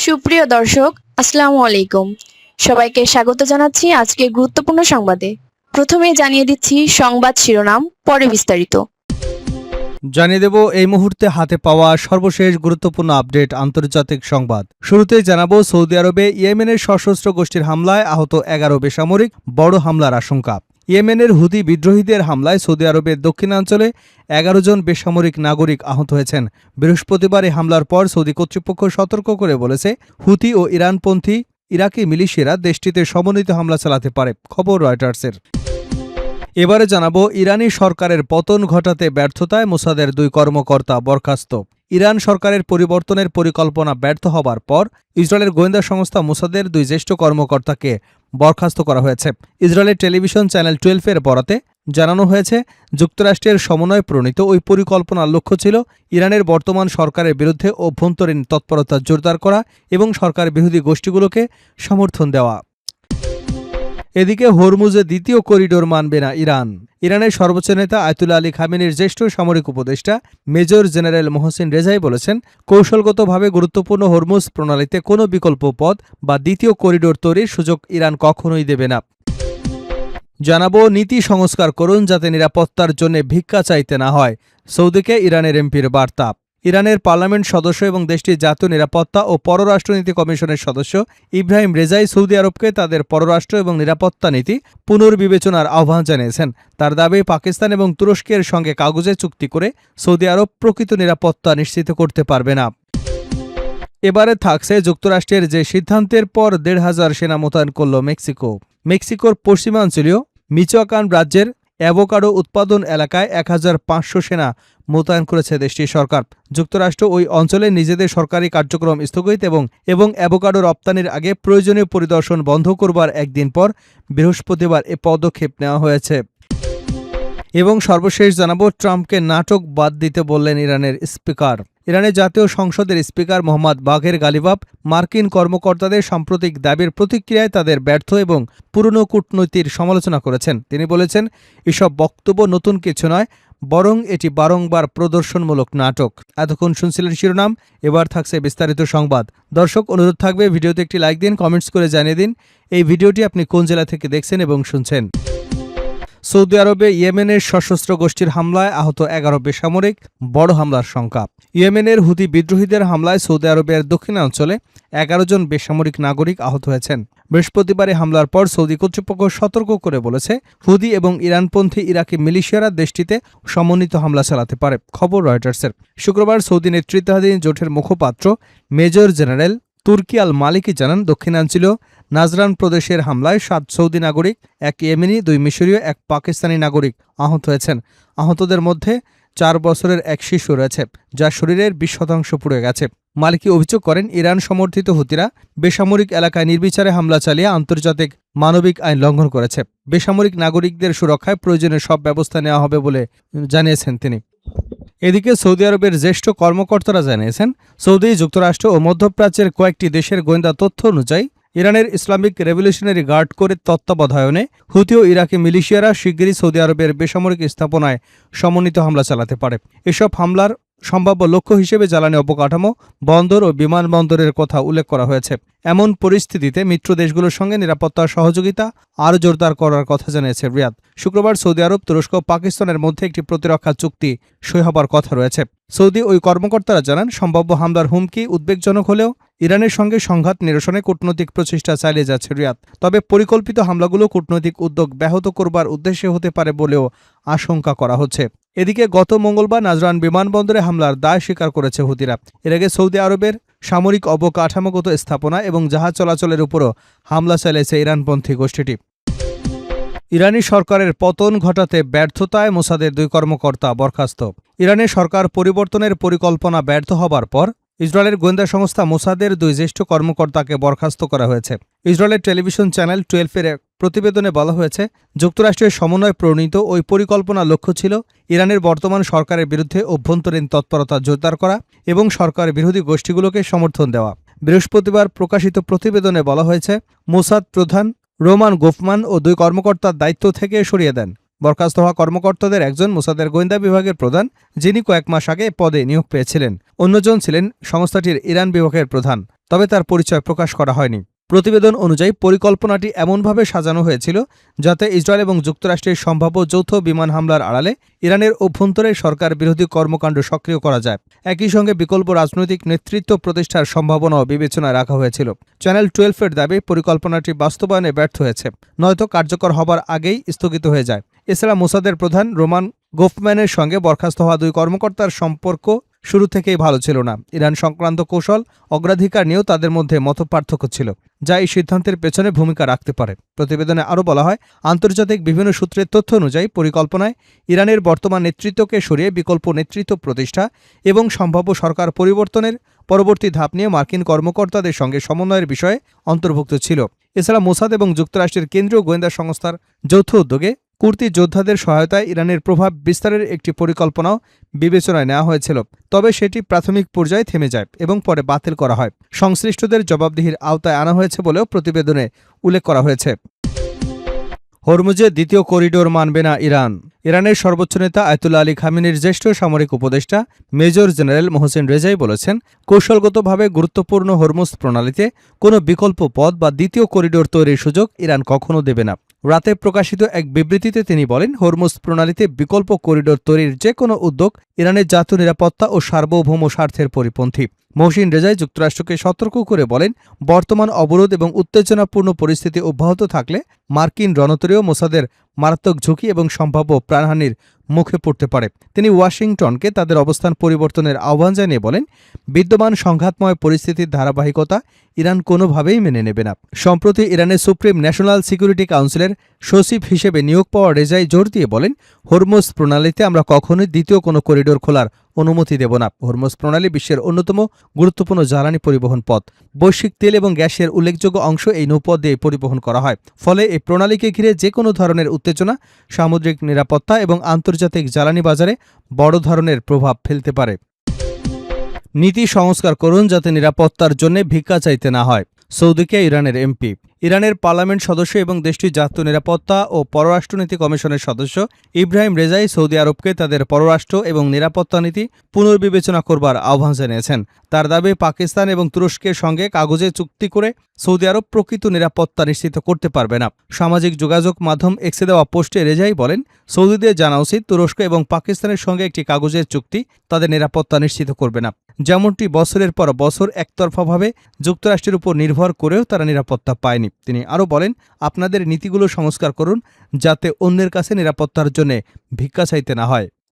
সুপ্রিয় দর্শক, আসসালামু আলাইকুম। সবাইকে স্বাগত জানাচ্ছি আজকে গুরুত্বপূর্ণ সংবাদে। প্রথমে জানিয়ে দিচ্ছি সংবাদ শিরোনাম, পরে বিস্তারিত। জানিয়ে দেব এই মুহূর্তে হাতে পাওয়া সর্বশেষ গুরুত্বপূর্ণ আপডেট আন্তর্জাতিক সংবাদ। শুরুতেই জানাবো সৌদি আরবে ইয়েমেনের সশস্ত্র গোষ্ঠীর হামলায় আহত 11 বেসামরিক, বড় হামলার আশঙ্কা। ইয়েমেনের হুথি বিদ্রোহীদের হামলায় সৌদি আরবের দক্ষিণাঞ্চলে 11 জন বেসামরিক নাগরিক আহত হয়েছেন। বৃহস্পতিবার এই হামলার পর সৌদি কর্তৃপক্ষ সতর্ক করে বলেছে, হুথি ও ইরানপন্থী ইরাকি মিলিশিয়ারা দেশটিতে সমন্বিত হামলা চালাতে পারে। খবর রয়টার্সের। এবারে জানাবো ইরানি সরকারের পতন ঘটাতে ব্যর্থতায় মোসাদের 2 কর্মকর্তা বরখাস্ত। ইরান সরকারের পরিবর্তনের পরিকল্পনা ব্যর্থ হবার পর ইসরায়েলের গোয়েন্দা সংস্থা মোসাদের 2 জ্যেষ্ঠ কর্মকর্তাকে বরখাস্ত করা হয়েছে। ইসরায়েলের টেলিভিশন চ্যানেল 12-এর বরাতে জানানো হয়েছে, যুক্তরাষ্ট্রের সমন্বয় প্রণীত ওই পরিকল্পনার লক্ষ্য ছিল ইরানের বর্তমান সরকারের বিরুদ্ধে অভ্যন্তরীণ তৎপরতা জোরদার করা এবং সরকার বিরোধী গোষ্ঠীগুলোকে সমর্থন দেওয়া। এদিকে হরমুজে দ্বিতীয় করিডোর মানবে না ইরান। ইরানের সর্বোচ্চ নেতা আয়াতুল্লাহ আলী খামেনির জ্যেষ্ঠ সামরিক উপদেষ্টা মেজর জেনারেল মোহসিন রেজাই বলেছেন, কৌশলগতভাবে গুরুত্বপূর্ণ হরমুজ প্রণালীতে কোনো বিকল্প পথ বা দ্বিতীয় করিডোর তৈরির সুযোগ ইরান কখনোই দেবে না। জানাবো নীতি সংস্কার করুন যাতে নিরাপত্তার জন্য ভিক্ষা চাইতে না হয়, সৌদিকে ইরানের এমপির বার্তা। ইরানের পার্লামেন্ট সদস্য এবং দেশটির জাতীয় নিরাপত্তা ও পররাষ্ট্রনীতি কমিশনের সদস্য ইব্রাহিম রেজাই সৌদি আরবকে তাদের পররাষ্ট্র এবং নিরাপত্তা নীতি পুনর্বিবেচনার আহ্বান জানিয়েছেন। তার দাবি, পাকিস্তান এবং তুরস্কের সঙ্গে কাগজে চুক্তি করে সৌদি আরব প্রকৃত নিরাপত্তা নিশ্চিত করতে পারবে না। এবারে থাকছে যুক্তরাষ্ট্রের যে সিদ্ধান্তের পর 1,500 সেনা মোতায়েন করল মেক্সিকো। মেক্সিকোর পশ্চিমাঞ্চলীয় মিচোয়াকান রাজ্যের অ্যাভোকাডো উৎপাদন এলাকায় 1,500 সেনা মোতায়েন করেছে দেশটির সরকার। যুক্তরাষ্ট্র ওই অঞ্চলে নিজেদের সরকারি কার্যক্রম স্থগিত এবং অ্যাভোকাডো রপ্তানির আগে প্রয়োজনীয় পরিদর্শন বন্ধ করবার একদিন পর বৃহস্পতিবার এ পদক্ষেপ নেওয়া হয়েছে। এবং সর্বশেষ জানাবো, ট্রাম্পকে নাটক বাদ দিতে বললেন ইরানের স্পিকার। ইরানের জাতীয় সংসদের স্পিকার মোহাম্মদ বাঘের গালিবাফ মার্কিন কর্মকর্তাদের সাম্প্রতিক দাবির প্রতিক্রিয়ায় তাদের ব্যর্থ এবং পুরনো কূটনীতির সমালোচনা করেছেন। তিনি বলেছেন, এসব বক্তব্য নতুন কিছু নয়, বরং এটি বারংবার প্রদর্শনমূলক নাটক। এতক্ষণ শুনছিলেন শিরোনাম, এবার থাকছে বিস্তারিত সংবাদ। দর্শক, অনুরোধ থাকবে ভিডিওতে একটি লাইক দিন, কমেন্টস করে জানিয়ে দিন এই ভিডিওটি আপনি কোন জেলা থেকে দেখছেন এবং শুনছেন। সৌদি আরবে ইয়েমেনের সশস্ত্র গোষ্ঠীর হামলায় আহত 11 বেসামরিক, বড় হামলার শঙ্কা। ইয়েমেনের হুথি বিদ্রোহীদের হামলায় সৌদি আরবের দক্ষিণাঞ্চলে 11 জন বেসামরিক নাগরিক আহত হয়েছেন। বৃহস্পতিবারে হামলার পর সৌদি কর্তৃপক্ষ সতর্ক করে বলেছে, হুথি এবং ইরানপন্থী ইরাকি মিলিশিয়ারা দেশটিতে সমন্বিত হামলা চালাতে পারে। খবর রয়টার্সের। শুক্রবার সৌদি নেতৃত্বাধীন জোটের মুখপাত্র মেজর জেনারেল তুর্কি আল মালিকি জানান, দক্ষিণাঞ্চলীয় নাজরান প্রদেশের হামলায় 7 সৌদি নাগরিক, 1 ইয়েমেনি, 2 মিশরীয়, 1 পাকিস্তানি নাগরিক আহত হয়েছেন। আহতদের মধ্যে 4 বছরের এক শিশু রয়েছে, যার শরীরের 20% পুড়ে গেছে। মালিকি অভিযোগ করেন, ইরান সমর্থিত হুতিরা বেসামরিক এলাকায় নির্বিচারে হামলা চালিয়ে আন্তর্জাতিক মানবিক আইন লঙ্ঘন করেছে। বেসামরিক নাগরিকদের সুরক্ষায় প্রয়োজনীয় সব ব্যবস্থা নেওয়া হবে বলে জানিয়েছেন তিনি। এদিকে সৌদি আরবের জ্যেষ্ঠ কর্মকর্তারা জানিয়েছেন, সৌদি, যুক্তরাষ্ট্র ও মধ্যপ্রাচ্যের কয়েকটি দেশের গোয়েন্দা তথ্য অনুযায়ী ইরানের ইসলামিক রেভলিউশনারি গার্ড কোরের তত্ত্বাবধানে হুথি ও ইরাকি মিলিশিয়ারা শিগগিরই সৌদি আরবের বেসামরিক স্থাপনায় সমন্বিত হামলা চালাতে পারে। এসব হামলার সম্ভাব্য লক্ষ্য হিসেবে জ্বালানি অবকাঠামো, বন্দর ও বিমানবন্দরের কথা উল্লেখ করা হয়েছে। এমন পরিস্থিতিতে মিত্র দেশগুলোর সঙ্গে নিরাপত্তা সহযোগিতা আরও জোরদার করার কথা জানিয়েছে রিয়াদ। শুক্রবার সৌদি আরব, তুরস্ক ও পাকিস্তানের মধ্যে একটি প্রতিরক্ষা চুক্তি সই হবার কথা রয়েছে। সৌদি ওই কর্মকর্তারা জানান, সম্ভাব্য হামলার হুমকি উদ্বেগজনক হলেও ইরানের সঙ্গে সংঘাত নিরসনে কূটনৈতিক প্রচেষ্টা চালিয়ে যাচ্ছে রিয়াদ। তবে পরিকল্পিত হামলাগুলো কূটনৈতিক উদ্যোগ ব্যাহত করবার উদ্দেশ্যে হতে পারে বলেও আশঙ্কা করা হচ্ছে। এদিকে গত মঙ্গলবার নাজরান বিমানবন্দরে হামলার দায় স্বীকার করেছে হুতিরা। এর আগে সৌদি আরবের সামরিক অবকাঠামোগত স্থাপনা এবং জাহাজ চলাচলের উপরও হামলা চালিয়েছে ইরানপন্থী গোষ্ঠীটি। ইরানি সরকারের পতন ঘটাতে ব্যর্থতায় মোসাদের 2 কর্মকর্তা বরখাস্ত। ইরানের সরকার পরিবর্তনের পরিকল্পনা ব্যর্থ হবার পর ইসরায়েলের গোয়েন্দা সংস্থা মোসাদের 2 জ্যেষ্ঠ কর্মকর্তাকে বরখাস্ত করা হয়েছে। ইসরায়েলের টেলিভিশন চ্যানেল 12-এর প্রতিবেদনে বলা হয়েছে, যুক্তরাষ্ট্রের সমন্বয় প্রণীত ওই পরিকল্পনার লক্ষ্য ছিল ইরানের বর্তমান সরকারের বিরুদ্ধে অভ্যন্তরীণ তৎপরতা জোরদার করা এবং সরকার বিরোধী গোষ্ঠীগুলোকে সমর্থন দেওয়া। বৃহস্পতিবার প্রকাশিত প্রতিবেদনে বলা হয়েছে, মোসাদ প্রধান রোমান গোফমান ও 2 কর্মকর্তার দায়িত্ব থেকে সরিয়ে দেন। বরখাস্ত হওয়া কর্মকর্তাদের একজন মোসাদের গোয়েন্দা বিভাগের প্রধান, যিনি কয়েক মাস আগে পদে নিয়োগ পেয়েছিলেন। অন্যজন ছিলেন সংস্থাটির ইরান বিভাগের প্রধান। তবে তার পরিচয় প্রকাশ করা হয়নি। প্রতিবেদন অনুযায়ী পরিকল্পনাটি এমনভাবে সাজানো হয়েছিল যাতে ইসরায়েল এবং যুক্তরাষ্ট্রের সম্ভাব্য যৌথ বিমান হামলার আড়ালে ইরানের অভ্যন্তরে সরকার বিরোধী কর্মকাণ্ড সক্রিয় করা যায়। একই সঙ্গে বিকল্প রাজনৈতিক নেতৃত্ব প্রতিষ্ঠার সম্ভাবনাও বিবেচনায় রাখা হয়েছিল। চ্যানেল 12-এর দাবি পরিকল্পনাটি বাস্তবায়নে ব্যর্থ হয়েছে, নয়তো কার্যকর হবার আগেই স্থগিত হয়ে যায়। এছাড়া মোসাদের প্রধান রোমান গোফম্যানের সঙ্গে বরখাস্ত হওয়া দুই কর্মকর্তার সম্পর্ক শুরু থেকেই ভালো ছিল না। ইরান সংক্রান্ত কৌশল অগ্রাধিকার নিয়েও তাদের মধ্যে মতপার্থক্য ছিল, যা এই সিদ্ধান্তের পেছনে ভূমিকা রাখতে পারে। প্রতিবেদনে আরও বলা হয়, আন্তর্জাতিক বিভিন্ন সূত্রের তথ্য অনুযায়ী পরিকল্পনায় ইরানের বর্তমান নেতৃত্বকে সরিয়ে বিকল্প নেতৃত্ব প্রতিষ্ঠা এবং সম্ভাব্য সরকার পরিবর্তনের পরবর্তী ধাপ নিয়ে মার্কিন কর্মকর্তাদের সঙ্গে সমন্বয়ের বিষয়ে অন্তর্ভুক্ত ছিল। এছাড়া মোসাদ এবং যুক্তরাষ্ট্রের কেন্দ্রীয় গোয়েন্দা সংস্থার যৌথ উদ্যোগে কুর্দি যোদ্ধাদের সহায়তায় ইরানের প্রভাব বিস্তারের একটি পরিকল্পনাও বিবেচনায় নেওয়া হয়েছিল, তবে সেটি প্রাথমিক পর্যায়ে থেমে যায় এবং পরে বাতিল করা হয়। সংশ্লিষ্টদের জবাবদিহির আওতায় আনা হয়েছে বলেও প্রতিবেদনে উল্লেখ করা হয়েছে। হরমুজে দ্বিতীয় করিডোর মানবে না ইরান। ইরানের সর্বোচ্চ নেতা আয়াতুল্লাহ আলী খামেনির জ্যেষ্ঠ সামরিক উপদেষ্টা মেজর জেনারেল মোহসেন রেজাই বলেছেন, কৌশলগতভাবে গুরুত্বপূর্ণ হরমুজ প্রণালীতে কোনো বিকল্প পথ বা দ্বিতীয় করিডোর তৈরির সুযোগ ইরান কখনো দেবে না। রাতে প্রকাশিত এক বিবৃতিতে তিনি বলেন, হরমুজ প্রণালীতে বিকল্প করিডোর তৈরির যে কোনো উদ্যোগ ইরানের জাতীয় নিরাপত্তা ও সার্বভৌম স্বার্থের পরিপন্থী। মোহসিন রেজাই যুক্তরাষ্ট্রকে সতর্ক করে বলেন, বর্তমান অবরোধ এবং উত্তেজনাপূর্ণ পরিস্থিতি অব্যাহত থাকলে মার্কিন রণতরীও মোসাদের মারাত্মক ঝুঁকি এবং সম্ভাব্য প্রাণহানির মুখে পড়তে পারে। তিনি ওয়াশিংটনকে তাদের অবস্থান পরিবর্তনের আহ্বান জানিয়ে বলেন, বিদ্যমান সংঘাতময় পরিস্থিতির ধারাবাহিকতা ইরান কোনোভাবেই মেনে নেবে না। সম্প্রতি ইরানের সুপ্রিম ন্যাশনাল সিকিউরিটি কাউন্সিলের সচিব হিসেবে নিয়োগ পাওয়া রেজাই জোর দিয়ে বলেন, হরমুজ প্রণালীতে আমরা কখনোই দ্বিতীয় কোনো করিডোর খোলার অনুমতি দেব না। হরমুজ প্রণালী বিশ্বের অন্যতম গুরুত্বপূর্ণ জ্বালানি পরিবহন পথ। বৈশ্বিক তেল এবং গ্যাসের উল্লেখযোগ্য অংশ এই নৌপথ দিয়ে পরিবহন করা হয়। ফলে এই প্রণালীকে ঘিরে যে কোনো ধরনের উত্তেজনা সামুদ্রিক নিরাপত্তা এবং আন্তর্জাতিক জ্বালানি বাজারে বড় ধরনের প্রভাব ফেলতে পারে। নীতি সংস্কার করুন যাতে নিরাপত্তার জন্য ভিক্ষা চাইতে না হয়। সৌদিকে ইরানের এমপি। ইরানের পার্লামেন্ট সদস্য এবং দেশটির জাতীয় নিরাপত্তা ও পররাষ্ট্রনীতি কমিশনের সদস্য ইব্রাহিম রেজাই সৌদি আরবকে তাদের পররাষ্ট্র এবং নিরাপত্তা নীতি পুনর্বিবেচনা করবার আহ্বান জানিয়েছেন। তার দাবি, পাকিস্তান এবং তুরস্কের সঙ্গে কাগজে চুক্তি করে সৌদি আরব প্রকৃত নিরাপত্তা নিশ্চিত করতে পারবে না। সামাজিক যোগাযোগ মাধ্যম এক্সে দেওয়া পোস্টে রেজাই বলেন, সৌদিদের জানা উচিত তুরস্ক এবং পাকিস্তানের সঙ্গে একটি কাগজের চুক্তি তাদের নিরাপত্তা নিশ্চিত করবে না, যেমনটি বছরের পর বছর একতরফাভাবে যুক্তরাষ্ট্রের উপর নির্ভর করেও তারা নিরাপত্তা পায়নি। তিনি আরও বলেন, আপনাদের নীতিগুলো সংস্কার করুন যাতে অন্যের কাছে নিরাপত্তার জন্য ভিক্ষা চাইতে না হয়।